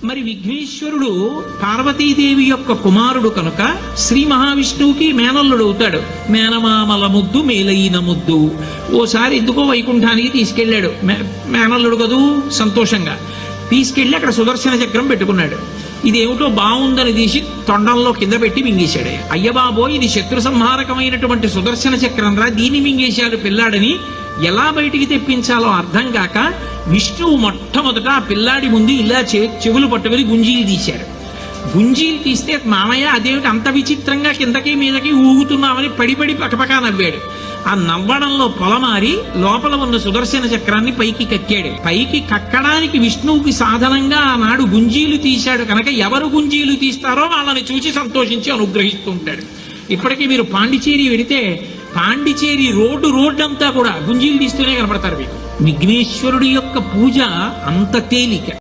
మరి విఘ్నేశ్వరుడు పార్వతీదేవి యొక్క కుమారుడు కనుక శ్రీ మహావిష్ణువుకి మేనల్లుడు అవుతాడు. మేనమామల ముద్దు మేలైన ముద్దు. ఓసారి ఎందుకో వైకుంఠానికి తీసుకెళ్లాడు. మేనల్లుడు కదూ సంతోషంగా తీసుకెళ్లి అక్కడ సుదర్శన చక్రం పెట్టుకున్నాడు. ఇదేమిటో బాగుందని తీసి తొండంలో కింద పెట్టి మింగేశాడు. అయ్యబాబో, ఇది శత్రు సంహారకమైనటువంటి సుదర్శన చక్రం రా, దీన్ని మింగేశాడు పిల్లాడని ఎలా బయటికి తెప్పించాలో అర్థం కాక విష్ణువు మొట్టమొదట ఆ పిల్లాడి ముందు ఇలా చెవులు పట్టుకుని గుంజీలు తీశాడు. గుంజీలు తీస్తే మామయ్య అదేమిటి అంత విచిత్రంగా కిందకి మీదకి ఊగుతున్నామని పడి పకపకా నవ్వాడు. ఆ నవ్వడంలో పొలమారి లోపల ఉన్న సుదర్శన చక్రాన్ని పైకి కక్కాడు. పైకి కక్కడానికి విష్ణువుకి సాధనంగా ఆనాడు గుంజీలు తీశాడు కనుక ఎవరు గుంజీలు తీస్తారో వాళ్ళని చూసి సంతోషించి అనుగ్రహిస్తూ ఉంటాడు. ఇప్పటికీ మీరు పాండిచేరి వెడితే పాండిచేరి రోడ్డు అంతా కూడా గుంజీలు తీస్తూనే కనపడతారు మీకు. విఘ్నేశ్వరుడి యొక్క పూజ అంత తేలిక.